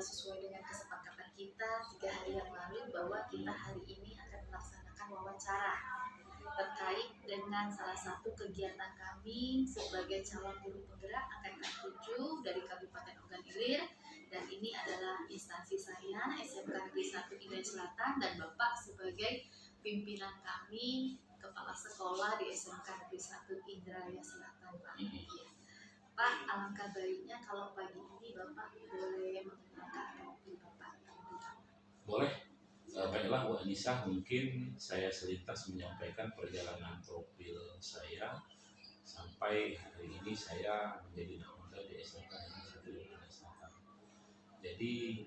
sesuai dengan kesepakatan kita 3 hari yang lalu bahwa kita hari ini akan melaksanakan wawancara terkait dengan salah satu kegiatan kami sebagai calon guru penggerak angkatan 7 dari Kabupaten Ogan Ilir, dan ini adalah instansi saya SMK Negeri 1 Indralaya Selatan dan Bapak sebagai pimpinan kami kepala sekolah di SMK Negeri 1 Indralaya Selatan, Pak. Ya. Pak, alangkah baiknya kalau pagi ini Bapak boleh mengenalkan profil Bapak. Boleh. Baiklah Bu Anissa, mungkin saya selintas menyampaikan perjalanan profil saya sampai hari ini saya menjadi nakoda di SMK Negeri 1 Indralaya Selatan. Jadi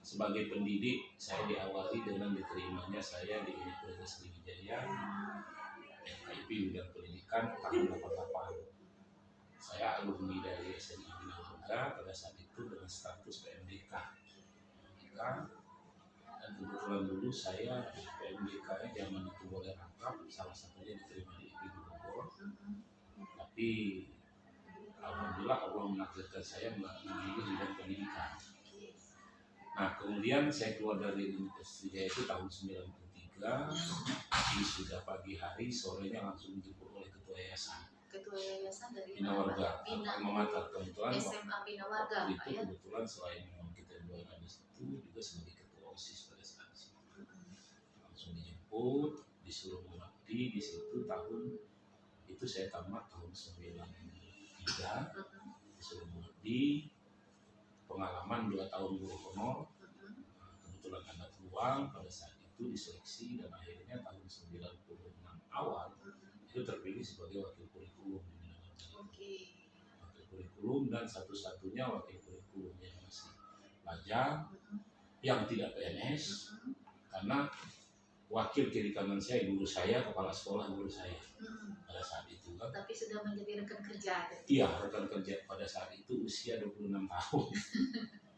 sebagai pendidik saya diawali dengan diterimanya saya di Universitas Sriwijaya FKIP bidang pendidikan tahun 88. Saya alumni dari SMA Bina Marga pada saat itu dengan status PMDK. Dan kebetulan dulu saya PMDK-nya zaman itu boleh rangkap, salah satunya diterima di IPB Bogor. Tapi alhamdulillah Allah menakdirkan saya memilih bidang pendidikan. Nah, kemudian saya keluar dari Universitas Sriwijaya itu tahun 93, sudah pagi hari, sorenya langsung dijemput oleh ketua yayasan. Ketua yayasan dari Bina Warga, Mematar, kebetulan SMA Bina Warga, waktu Pak, itu ya? kebetulan selain memang kita dua gadis itu juga sebagai ketua OSIS pada saat itu. Langsung dijemput, disuruh mengabdi di situ tahun itu saya tamat tahun 93, disuruh mengabdi, pengalaman 2 tahun guru honor. Kebetulan ada peluang pada saat itu diseleksi dan akhirnya tahun 96 awal itu terpilih sebagai wakil kurikulum di Bina Warga. Wakil kurikulum dan satu-satunya wakil kurikulum yang masih pelajar yang tidak PNS, karena wakil kiri kanan saya guru saya, kepala sekolah guru saya pada saat itu kan. Tapi sudah menjadi rekan kerja. Iya, rekan kerja pada saat itu usia 26 tahun.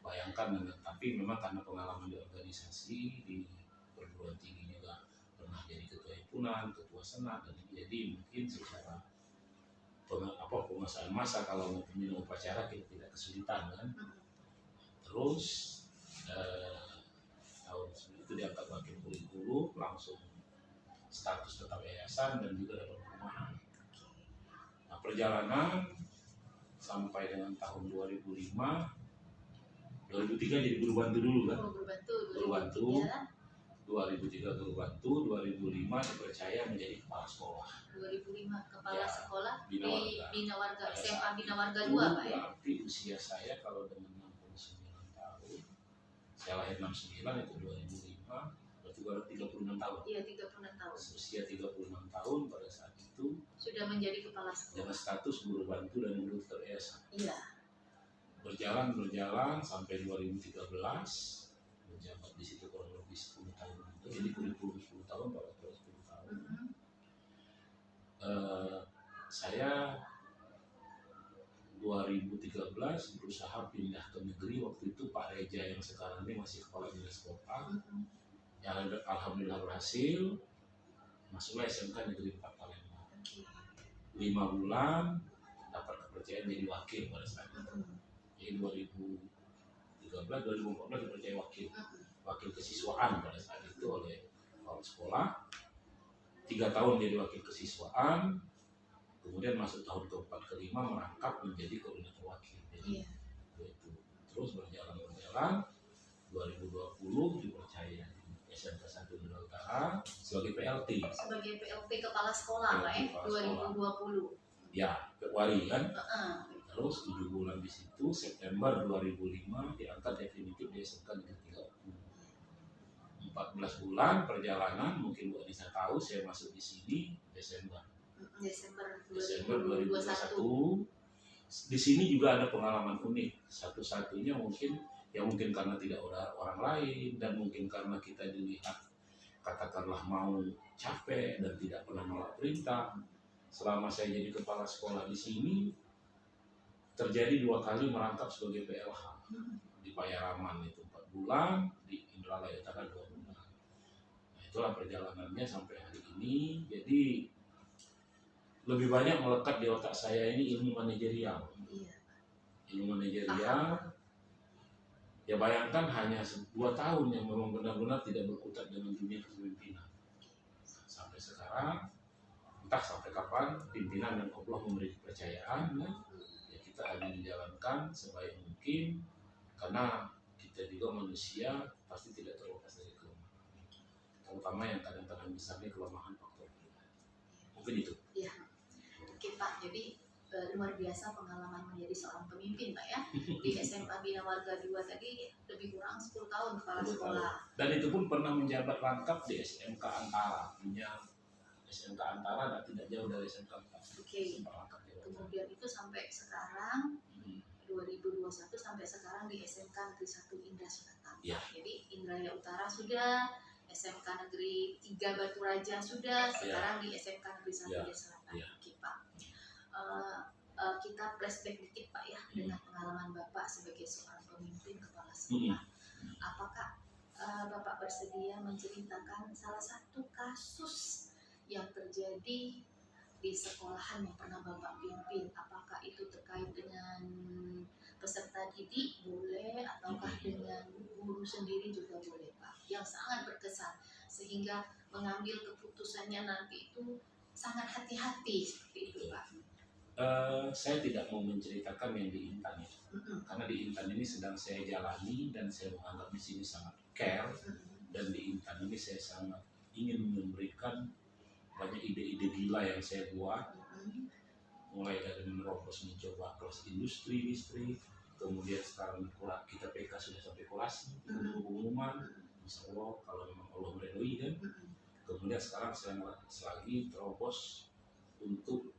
Bayangkan, tapi memang karena pengalaman di organisasi di perguruan tinggi juga pernah jadi ketua himpunan, ketua senat, dan jadi mungkin secara penguasaan masa kalau mau pembina upacara kita tidak kesulitan kan. Terus tahun itu diangkat wakil kurikulum, langsung status tetap yayasan dan juga dapat perumahan. Nah, perjalanan sampai dengan tahun 2005, 2003 jadi guru bantu dulu kan. Guru bantu. Ya. 2003 guru bantu, 2005 dipercaya menjadi kepala sekolah. 2005 kepala sekolah Bina Warga. Bina Warga SMA Bina Warga 2, Pak, ya. Berarti usia saya kalau dengan 69 tahun, saya lahir 69 itu 2005, berarti baru 36 tahun. Iya, 36 tahun. Usia 36 tahun pada saat itu sudah menjadi kepala sekolah dengan status guru bantu dan guru terbiasa. Iya. Berjalan sampai 2013, menjabat di situ kurang lebih 10 tahun itu, jadi kurikulum 10 tahun, pada 10 tahun. Saya 2013 berusaha pindah ke negeri. Waktu itu Pak Reja yang sekarang ini masih kepala dinas kota, yang alhamdulillah berhasil masuklah SMK Negeri 4 Palembang. 5 bulan dapat kepercayaan jadi wakil pada saat itu. Jadi 2013, 2014 dipercaya wakil kesiswaan pada saat itu oleh kepala sekolah. 3 tahun jadi wakil kesiswaan, kemudian masuk tahun ke-4 ke-5 merangkap menjadi koordinator wakil. Jadi itu terus berjalan 2020 dipercaya SMK 1 Indralaya Utara sebagai PLT. Sebagai PLT kepala sekolah, Pak, 2020. Ya, Februari kan. Terus 7 bulan di situ, September 2005 diangkat definitif di SMK Negeri 30. 14 bulan perjalanan, mungkin Bu Anissa tahu saya masuk di sini Desember 2021. Di sini juga ada pengalaman unik. Satu-satunya mungkin karena tidak ada orang lain, dan mungkin karena kita dilihat katakanlah mau capek dan tidak pernah menolak perintah. Selama saya jadi kepala sekolah di sini, terjadi 2 kali merangkap sebagai PLH. Di Payaraman itu 4 bulan, di Indralaya Utara 2 bulan. Nah, itulah perjalanannya sampai hari ini. Jadi lebih banyak melekat di otak saya ini ilmu manajerial. Ilmu manajerial Ya bayangkan hanya 2 tahun yang memang benar-benar tidak berkutat dengan dunia kepemimpinan. Sampai sekarang, entah sampai kapan pimpinan dan Allah memberi kepercayaan, ya kita hanya menjalankan sebaik mungkin, karena kita juga manusia pasti tidak terlepas dari kelemahan, terutama yang kadang-kadang besarnya kelemahan faktor pribadi. Mungkin itu. Ya, oke Pak. Jadi luar biasa pengalaman menjadi seorang pemimpin Pak ya. Di SMA Bina Marga 2 tadi lebih kurang 10 tahun kepala sekolah. Dan itu pun pernah menjabat rangkap di SMK Antara, punya SMK Antara dan tidak jauh dari SMK Antara. Oke. Kemudian itu sampai sekarang 2021 sampai sekarang di SMK Negeri 1 Indra Selatan. Ya. Jadi Indraya Utara sudah, SMK Negeri 3 Batu Raja sudah, sekarang di SMK Negeri 1 Indra Selatan. Oke Pak. Kita flashback dikit Pak ya dengan pengalaman Bapak sebagai seorang pemimpin kepala sekolah. Apakah Bapak bersedia menceritakan salah satu kasus yang terjadi di sekolahan yang pernah Bapak pimpin? Apakah itu terkait dengan peserta didik boleh, ataukah dengan guru sendiri juga boleh Pak, yang sangat berkesan sehingga mengambil keputusannya nanti itu sangat hati-hati seperti itu Pak? Saya tidak mau menceritakan yang di Intan ya, karena di Intan ini sedang saya jalani dan saya menganggap di sini sangat care, dan di Intan ini saya sangat ingin memberikan banyak ide-ide gila yang saya buat, mulai dari menerobos mencoba kelas industri listrik, kemudian sekarang kita PK sudah sampai kolasi, itu pengumuman, insya Allah kalau memang Allah meridhoi kan. Kemudian sekarang saya lagi terobos untuk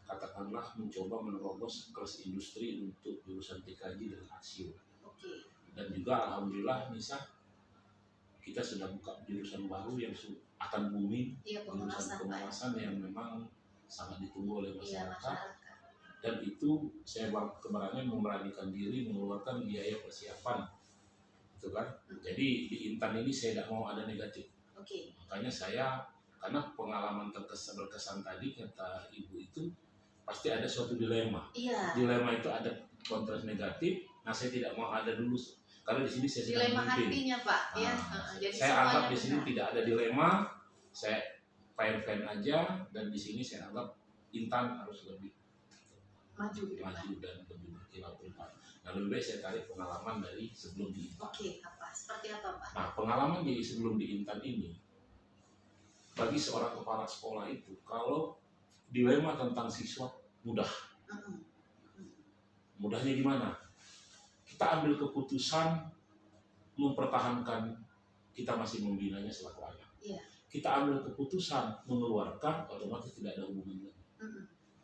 katakanlah mencoba menerobos kelas industri untuk jurusan TKJ dan ASIO. Dan juga alhamdulillah misal kita sudah buka jurusan baru yang akan booming, jurusan pengawasan yang memang sangat ditunggu oleh masyarakat. Dan itu saya kemarin memberanikan diri mengeluarkan biaya persiapan, itu kan. Jadi di Intan ini saya tidak mau ada negatif. Makanya saya, karena pengalaman berkesan tadi kata ibu itu pasti ada suatu dilema. Dilema itu ada kontras negatif. Nah saya tidak mau ada dulu, karena di sini saya sedang dilema memimpin. hatinya Pak. Jadi saya anggap di sini tidak ada dilema. Saya fine aja, dan di sini saya anggap Intan harus lebih maju dan lebih berkilau. Nah lebih baik saya tarik pengalaman dari sebelum di Intan. Apa? Seperti apa Pak? Nah pengalaman di sebelum di Intan ini, bagi seorang kepala sekolah itu, kalau dilema tentang siswa mudah. Mudahnya gimana? Kita ambil keputusan mempertahankan, kita masih membinanya selaku anak. Kita ambil keputusan mengeluarkan, otomatis tidak ada hubungan lagi.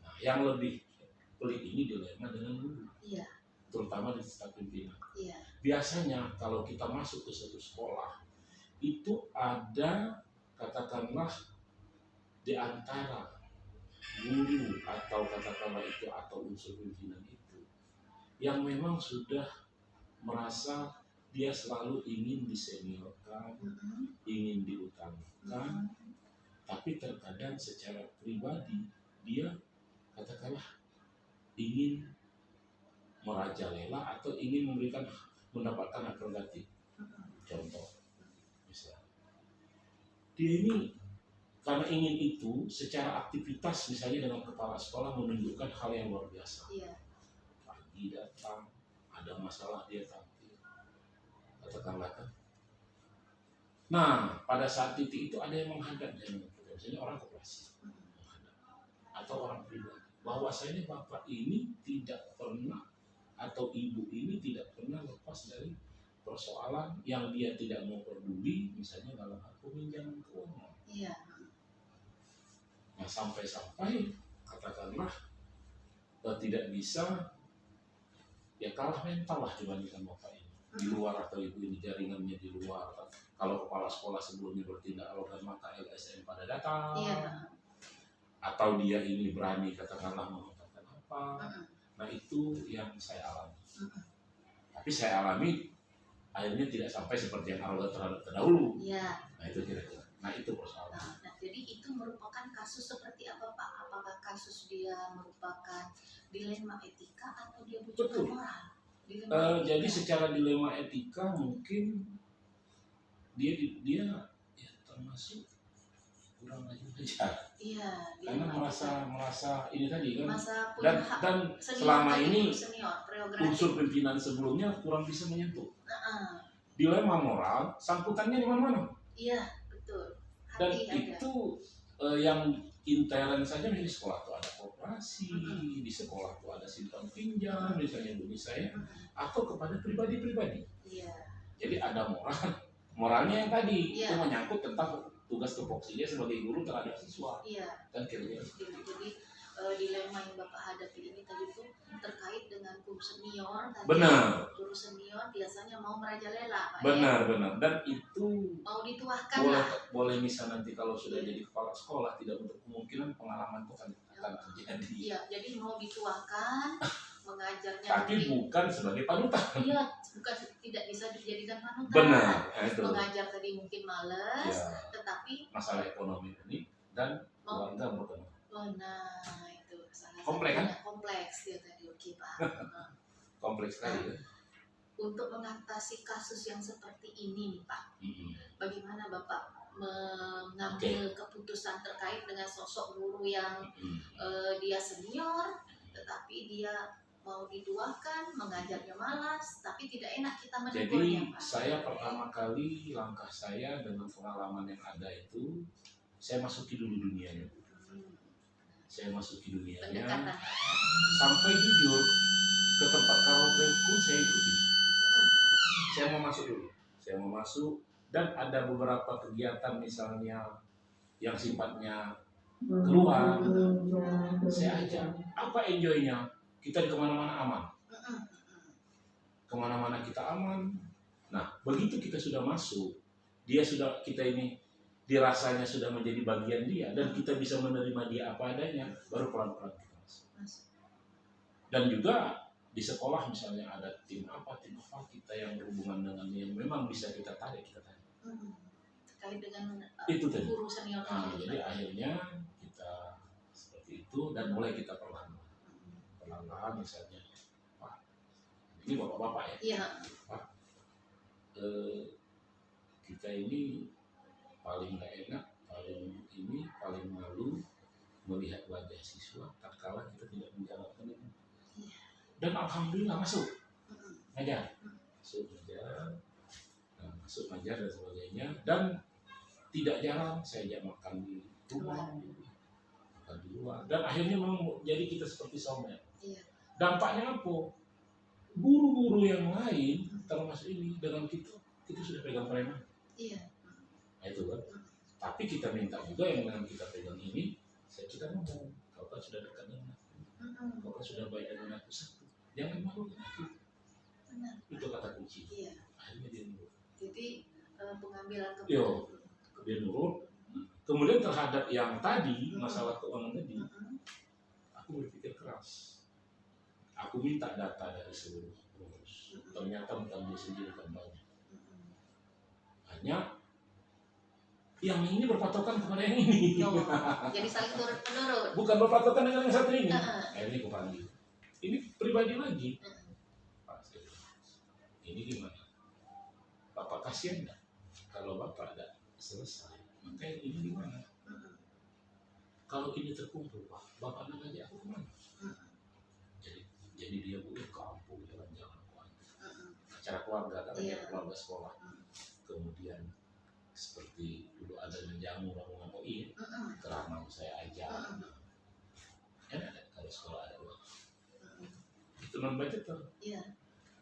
Nah, yang lebih pelik ini dilema dengan guru, terutama di staf pimpinan. Biasanya kalau kita masuk ke suatu sekolah, itu ada katakanlah di antara guru atau katakanlah itu atau unsur pimpinan itu yang memang sudah merasa dia selalu ingin diseniorkan, ingin diutamakan, tapi terkadang secara pribadi dia katakanlah ingin merajalela atau ingin mendapatkan hak prerogatif. Contoh, misalnya dia ini karena ingin itu, secara aktivitas misalnya dengan kepala sekolah menunjukkan hal yang luar biasa. Pagi datang, ada masalah dia tampil, katakanlah kan. Nah, pada saat titik itu ada yang menghadap, misalnya orang koperasi, atau orang pribadi, bahwasanya bapak ini tidak pernah atau ibu ini tidak pernah lepas dari persoalan yang dia tidak mau peduli, misalnya dalam hal peminjaman keuangan. Nah sampai-sampai katakanlah tidak bisa, ya kalah mental lah dibandingkan bapak ini di luar atau ibu ini jaringannya di luar. Kalau kepala sekolah sebelumnya bertindak arogan, maka LSM pada datang, atau dia ini berani katakanlah mengatakan apa. Nah itu yang saya alami. Tapi saya alami akhirnya tidak sampai seperti yang arogan terhadap terdahulu. Nah itu kira-kira. Nah itu persoalan. Nah, jadi itu merupakan kasus seperti apa Pak? Apakah kasus dia merupakan dilema etika atau dia bujukan moral? Jadi secara dilema etika mungkin dia ya termasuk kurang ajar. Iya, dia Karena merasa ini tadi kan, masa punya hak dan senior selama tadi, ini senior prerogatif. unsur pimpinan sebelumnya kurang bisa menyentuh. Heeh. Dilema moral, sangkutannya di mana-mana. Iya, betul. Dan Hati ada. itu yang intern saja di sekolah tuh ada koperasi, di sekolah tuh ada simpan pinjam, misalnya bagi saya, atau kepada pribadi-pribadi. Iya. Jadi ada moralnya yang tadi Iya. itu menyangkut tentang tugas tupoksi dia sebagai guru terhadap siswa. Iya. Kan kira-kira. Jadi dilema yang Bapak hadapi ini tadi tuh terkait dengan guru senior tadi. Benar. Guru senior biasanya mau merajalela, Pak. Benar. Dan itu Mau dituahkan lah. boleh misal nanti kalau sudah jadi kepala sekolah tidak untuk kemungkinan pengalaman itu akan terjadi. Iya, jadi mau dituahkan, mengajarnya. Tapi bukan sebagai panutan. Iya, bukan, tidak bisa dijadikan panutan. Benar, itu. Mengajar tadi mungkin males, Ya, tetapi masalah ekonomi ini dan keluarga berkembang. nah itu salah Kompleks, satunya. Kompleks dia tadi, oke Pak. Kompleks sekali ya. Untuk mengatasi kasus yang seperti ini nih Pak, bagaimana Bapak mengambil keputusan terkait dengan sosok guru yang dia senior, tetapi dia mau dituakan, mengajarnya malas, tapi tidak enak kita menegurnya, Jadi Pak. saya pertama kali langkah saya dengan pengalaman yang ada itu, saya masuki dulu dunianya. Saya masuki dunianya, Pendekatan. sampai jujur ke tempat karaoke pun saya ikuti. Saya mau masuk dan ada beberapa kegiatan misalnya yang sifatnya keluar, saya ajak. Apa enjoynya? Kita di kemana-mana aman. Kemana-mana kita aman. Nah, begitu kita sudah masuk, kita ini dirasanya sudah menjadi bagian dia dan kita bisa menerima dia apa adanya, baru pelan-pelan kita masuk. Dan juga di sekolah misalnya ada tim apa kita yang berhubungan dengan yang memang bisa kita tarik. Terkait dengan Itu tadi. guru senior. Jadi akhirnya kita seperti itu dan mulai kita perlahan-lahan misalnya, Pak, ini bapak-bapak ya. Iya. Pak, kita ini paling nggak enak, paling malu melihat wajah siswa tatkala kita tidak menjalankan itu. Dan alhamdulillah masuk ngajar, masuk ngajar dan sebagainya. Dan tidak jarang saya ajak makan di rumah, makan di luar. Dan akhirnya memang jadi kita seperti somel. Dampaknya apa? Guru-guru yang lain termasuk ini dengan kita sudah pegang preman. Nah, itu kan. Tapi kita minta juga yang dengan kita pegang ini, kita ngomong, kau kan sudah dekat dengan aku, kau kan sudah baik dengan aku, satu, jangan malu dengan aku. Itu kata kunci. Akhirnya dia nurut. Jadi pengambilan keputusan. Dia nurut. Kemudian terhadap yang tadi masalah keuangan tadi, aku berpikir keras. Aku minta data dari seluruh pengurus. Ternyata bukan dia sendiri kan banyak. Hanya yang ini berpatokan kepada yang ini. Jadi saling turun menurun. Bukan berpatokan dengan yang satu ini. Ini aku panggil. Ini pribadi lagi. Pak, ini gimana? Bapak kasihan enggak? Kalau Bapak ada selesai, maka ini gimana? Kalau ini terkumpul, Pak, Bapak nak aja aku kemana? Jadi dia boleh ke kampung jalan-jalan acara keluarga, karena keluarga sekolah. Kemudian seperti dulu ada menjamu rombongan OI, keramang saya ajak. Enak kalau sekolah ada uang. Itu non budget tuh.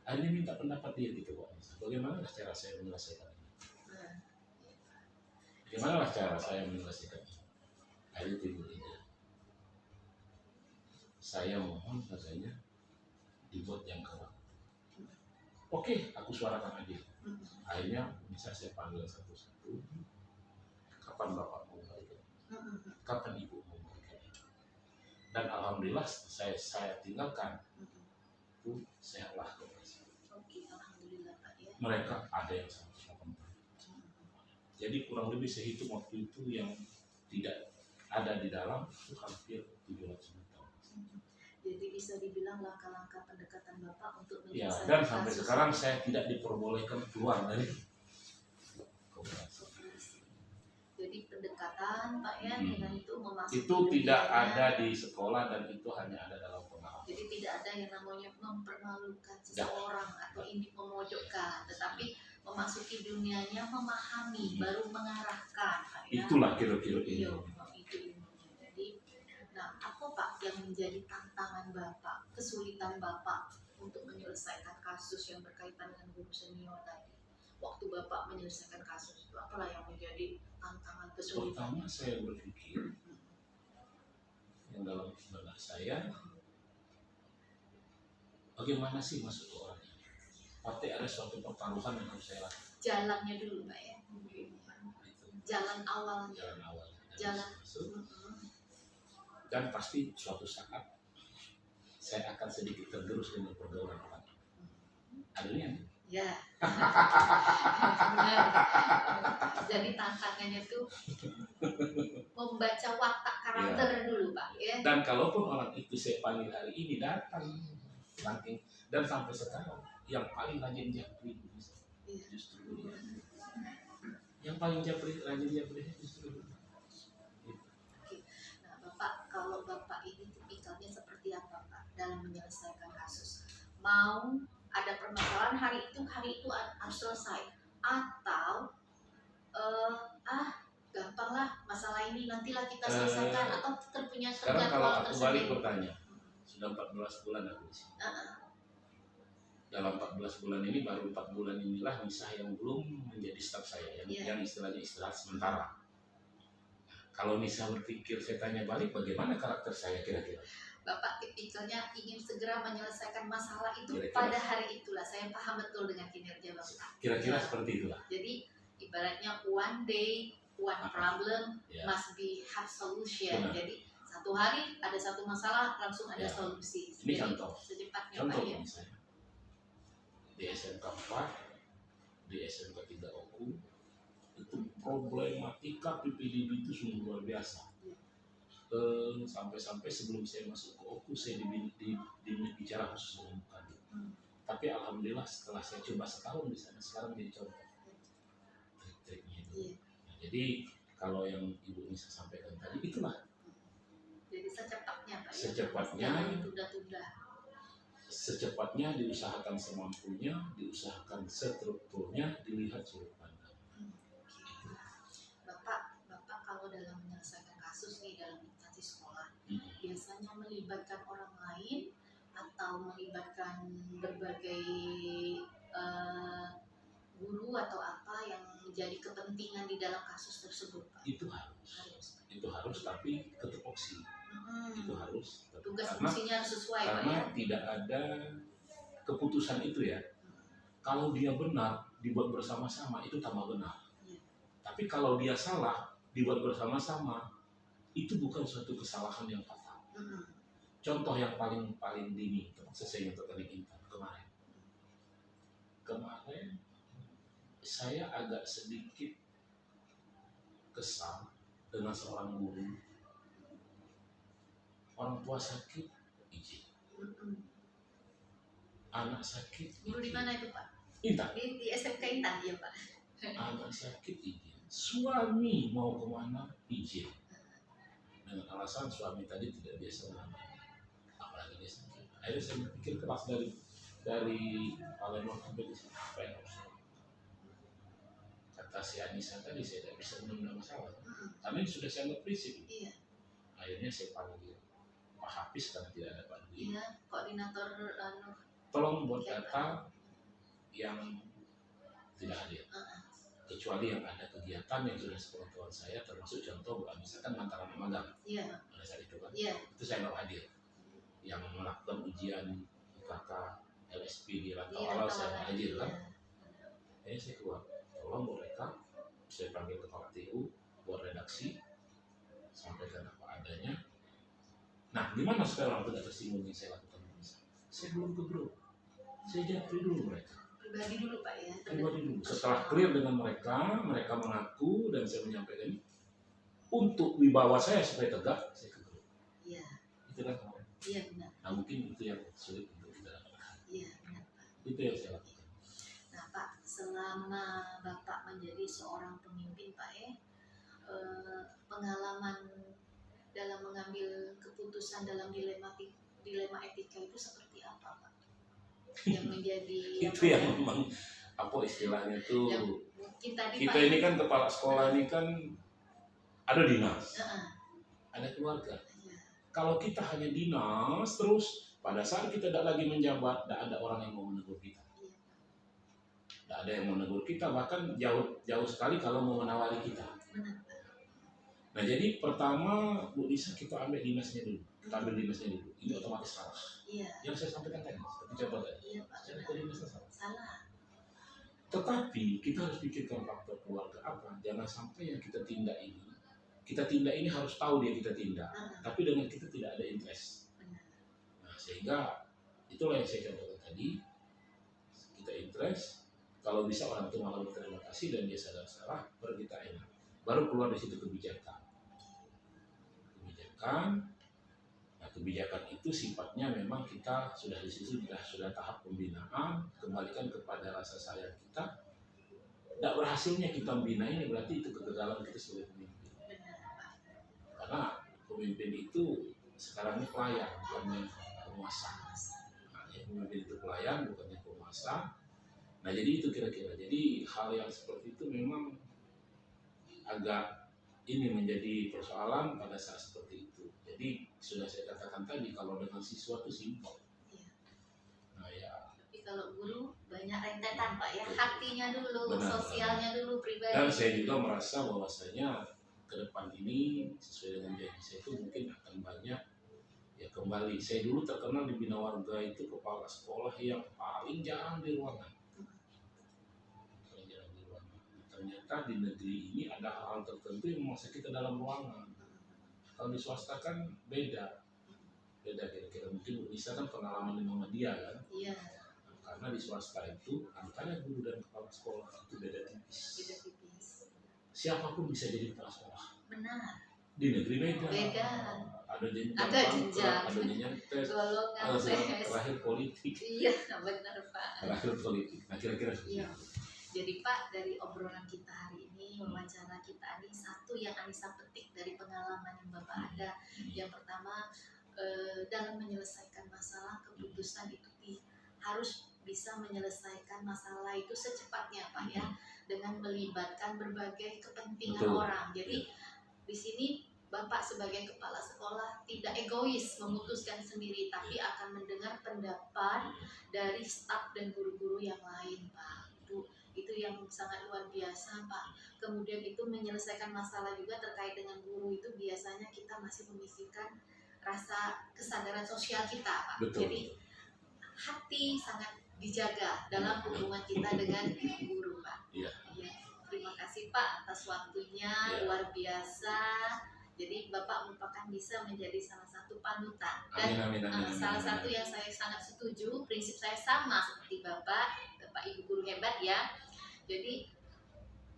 Akhirnya minta pendapat dia gitu, Pak. Bagaimana cara saya menyelesaikan ini? Bagaimana cara saya menyelesaikan ini? Akhirnya timbul ide. Saya mohon katanya dibuat yang keras. Oke, aku suarakan aja. Akhirnya bisa saya panggil satu-satu. Kapan Bapak mau balik? Kapan Ibu mau balik? Dan alhamdulillah saya tinggalkan. Sehatlah koperasi. Alhamdulillah Pak ya. Mereka ada yang 180. Jadi kurang lebih saya hitung waktu itu yang tidak ada di dalam itu hampir 700 juta. Jadi bisa dibilang langkah-langkah pendekatan Bapak untuk Ya, menyelesaikan dan sampai kasus sekarang ini. saya tidak diperbolehkan keluar dari koperasi. Koperasi. Jadi pendekatan Pak ya Hmm. dengan itu memasuki Itu tidak dunianya. ada di sekolah dan itu hanya ada dalam pengalaman. Jadi tidak ada yang namanya mempermalukan seseorang atau ini memojokkan, tetapi memasuki dunianya, memahami, baru mengarahkan Pak ya. Itulah kira-kira ini. Iya, itu ilmunya. Jadi, nah apa Pak yang menjadi tantangan Bapak, kesulitan Bapak untuk menyelesaikan kasus yang berkaitan dengan guru senior tadi? Waktu Bapak menyelesaikan kasus itu, apalah yang menjadi tantangan kesulitan? Pertama saya berpikir yang dalam benak saya, bagaimana sih masuk ke orang ini? Pasti ada suatu pertaruhan yang harus saya lakukan. Jalannya dulu Pak ya. Itu Jalan awalnya. jalan awal. Jalan. Masuk. Mm-mm. Dan pasti suatu saat saya akan sedikit tergerus dengan pergaulan orang. Adanya. Ya. Benar. Jadi tantangannya tuh membaca watak karakter dulu Pak ya. Dan kalaupun orang itu saya panggil hari ini datang, saking dan sampai sekarang yang paling rajin japri Iya. justru dia. Yang paling rajin japri justru dia. Nah Bapak, kalau Bapak ini tipikalnya seperti apa Pak dalam menyelesaikan kasus? Mau ada permasalahan hari itu harus selesai, atau gampanglah masalah ini nantilah kita selesaikan, atau terpunya Sekarang kalau jadwal aku balik tersendiri? bertanya, sudah 14 bulan aku di sini. Uh-uh. Dalam 14 bulan ini baru 4 bulan inilah Nisa yang belum menjadi staf saya, yang istilahnya istirahat sementara. Kalau Nisa berpikir saya tanya balik, bagaimana karakter saya kira-kira? Bapak tipikalnya ingin segera menyelesaikan masalah itu Kira-kira. pada hari itulah. Saya paham betul dengan kinerja Bapak. Kira-kira Ya. seperti itulah. Jadi ibaratnya one day, one problem Ya. must be have solution. Benar. Jadi satu hari ada satu masalah langsung ada Ya. solusi. Ini Jadi, contoh. secepatnya Contoh Pak ya. misalnya di SMK 4, di SMK 3 Oku itu problematika PPDB itu sungguh luar biasa. Sampai-sampai sebelum saya masuk ke Oku saya bicara khusus dengan Kadin. Tapi alhamdulillah setelah saya coba setahun di sana sekarang jadi contoh trik-triknya itu. Iya. Nah, jadi kalau yang Ibu Nisa sampaikan tadi itulah Jadi secepatnya Pak ya. Secepatnya. Jangan ditunda-tunda. secepatnya diusahakan semampunya, diusahakan strukturnya, dilihat sudut pandang. Bapak kalau dalam menyelesaikan kasus nih dalam instansi sekolah, biasanya melibatkan orang lain atau melibatkan berbagai guru atau apa yang menjadi kepentingan di dalam kasus tersebut Pak? Itu harus tapi ketupoksi. Itu harus Tugas karena fungsinya harus sesuai Pak ya. tidak ada keputusan itu ya. Kalau dia benar dibuat bersama-sama itu tambah benar. Iya. Tapi kalau dia salah dibuat bersama-sama itu bukan suatu kesalahan yang fatal. Contoh yang paling dini sesuai yang terkait kemarin saya agak sedikit kesal dengan seorang guru. Orang tua sakit izin, anak sakit Guru di mana itu Pak? Intan. Di SMK Intan ya Pak. Anak sakit izin, suami mau kemana izin, dengan alasan suami tadi tidak biasa mengambil, apalagi dia sakit. Akhirnya saya berpikir keras dari Palembang sampai di sini apa yang harus saya lakukan. Kata si Anissa tadi saya tidak bisa menunda masalah, karena ini sudah saya anggap prinsip. Iya. Akhirnya saya panggil Pak Hafiz karena tidak ada Pak Dwi. Iya, koordinator Tolong buat data yang tidak hadir. Kecuali yang ada kegiatan yang sudah sepengetahuan saya, termasuk contoh misalkan antara magang. Iya. Pada saat itu kan, Iya. itu saya nggak hadir. Yang melakukan ujian IKK, LSP di rantau awal saya nggak hadir kan. Saya keluar. Tolong buat mereka, saya panggil kepala TU, buat redaksi, sampaikan apa adanya. Nah, gimana supaya orang tidak tersinggung yang saya lakukan? Saya belum ke grup, saya japri dulu mereka. Pribadi dulu Pak ya. Pribadi dulu. Setelah clear dengan mereka mengaku dan saya menyampaikan untuk wibawa saya supaya tegak, saya ke grup. Iya. Itu kan kemarin. Iya benar. Nah mungkin itu yang sulit untuk kita dapatkan. Iya benar Pak. Itu yang saya lakukan. Nah Pak, selama Bapak menjadi seorang pemimpin Pak pengalaman dalam mengambil keputusan dalam dilema etika itu seperti apa Pak? Yang menjadi Itu yang memang apa istilahnya tuh, yang mungkin tadi kita Pak ini kan kepala sekolah ini kan ada dinas, Heeh, ada keluarga. iya, Kalau kita hanya dinas terus, pada saat kita tidak lagi menjabat, tidak ada orang yang mau menegur kita. iya, Tidak ada yang mau menegur kita, bahkan jauh sekali kalau mau menawari kita. benar Pak. Nah jadi pertama Bu Lisa kita ambil dinasnya dulu, kita ambil dinasnya dulu, ini otomatis salah. Iya, Yang saya sampaikan tadi, seperti contoh tadi, iya Pak. secara Benar. kedinasan salah. Salah. Tetapi kita harus pikirkan faktor keluarga apa, jangan sampai yang kita tindak ini harus tahu dia kita tindak, Heeh, tapi dengan kita tidak ada interest. benar. Nah sehingga itulah yang saya contohkan tadi, kita interest, kalau bisa orang itu malah berterima kasih dan dia sadar salah, baru kita enak, baru keluar dari situ kebijakan. Nah kebijakan itu sifatnya memang kita sudah di situ sudah tahap pembinaan, kembalikan kepada rasa sayang kita. Tidak berhasilnya kita membina ini berarti itu kegagalan kita sebagai pemimpin. Benar Pak. Karena pemimpin itu sekarang ini pelayan bukannya penguasa. Nah, ya, pemimpin itu pelayan bukannya penguasa. Nah jadi itu kira-kira. Jadi hal yang seperti itu memang agak ini menjadi persoalan pada saat seperti itu. Jadi sudah saya katakan tadi kalau dengan siswa itu simpel. Iya. Nah ya. Tapi kalau guru banyak rentetan Pak ya, hatinya dulu, Benar. sosialnya dulu, pribadi. Dan saya juga merasa bahwasanya ke depan ini sesuai dengan janji saya itu mungkin akan banyak ya kembali. Saya dulu terkenal di Bina Warga itu kepala sekolah yang paling jarang di ruangan. Paling jarang di ruangan. Ternyata di negeri ini ada hal-hal tertentu yang memaksa kita dalam ruangan. Kalau di swasta kan beda kira-kira. Mungkin bisa kan pengalaman di Muhammadiyah kan. Iya, Karena di swasta itu antara guru dan kepala sekolah itu beda tipis. beda tipis. Siapapun bisa jadi kepala sekolah. Benar. Di negeri beda. Beda. Ada jenjang, Ada jenjang. ada jenjang tes, Golongan ada tes. terakhir politik, Iya, benar Pak. terakhir politik. Nah kira-kira seperti Iya. itu. Jadi Pak, dari obrolan kita hari ini, wawancara kita ini, satu yang Anissa petik dari pengalaman yang Bapak ada. Yang pertama, dalam menyelesaikan masalah, keputusan itu harus bisa menyelesaikan masalah itu secepatnya Pak ya, dengan melibatkan berbagai kepentingan Betul. orang. Jadi di sini Bapak sebagai kepala sekolah tidak egois memutuskan sendiri, tapi akan mendengar pendapat dari staf dan guru-guru yang lain Pak. Itu yang sangat luar biasa Pak. Kemudian itu menyelesaikan masalah juga terkait dengan guru itu biasanya kita masih memikirkan rasa kesadaran sosial kita Pak. Betul. Jadi hati sangat dijaga dalam hubungan kita dengan guru Pak. Iya. Ya, terima kasih Pak atas waktunya, Iya. luar biasa. Jadi Bapak merupakan bisa menjadi salah satu panutan. Dan Amin. salah satu yang saya sangat setuju, prinsip saya sama seperti Bapak Ibu guru hebat ya. Jadi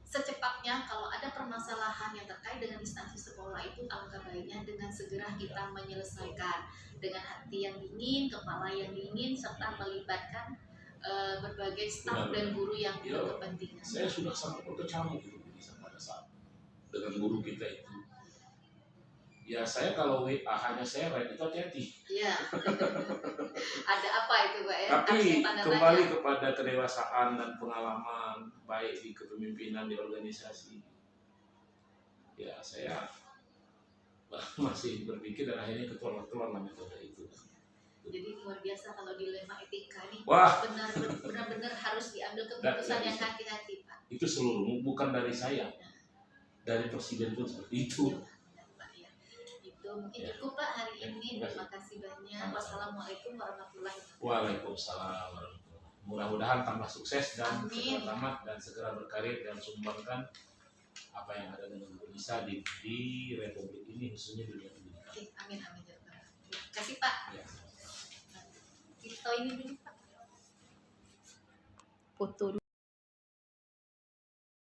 secepatnya kalau ada permasalahan yang terkait dengan instansi sekolah itu alangkah baiknya dengan segera kita menyelesaikan dengan hati yang dingin, kepala yang dingin, serta melibatkan berbagai staf Benar. dan guru yang Ya, berkepentingan. saya sudah sampai berkecamuk itu bisa pada saat dengan guru kita itu. Ya saya kalau WA hanya seret itu hati-hati. Iya. Ada apa itu Pak ya? Tapi Harusnya tanda kembali tanya. kepada kedewasaan dan pengalaman baik di kepemimpinan di organisasi. Ya saya masih berpikir dan akhirnya keluar lah metode itu. Jadi luar biasa kalau dilema etika ini Wah, benar-benar harus diambil keputusan yang bisa. hati-hati Pak. itu seluruh bukan dari saya, dari presiden pun seperti itu. Ya, Pak, ya. Itu mungkin Ya. cukup Pak hari Ya, ini. terima kasih. Terima kasih banyak. Sama-sama. Wassalamualaikum warahmatullahi wabarakatuh. Waalaikumsalam warahmatullahi wabarakatuh. Mudah-mudahan tambah sukses dan Amin. segera tamat dan segera berkarir dan sumbangkan apa yang ada dengan Indonesia di Republik ini khususnya dunia pendidikan. Oke, amin amin ya Pak. Terima kasih Pak. Ya. Kita ini dulu Pak. Foto dulu.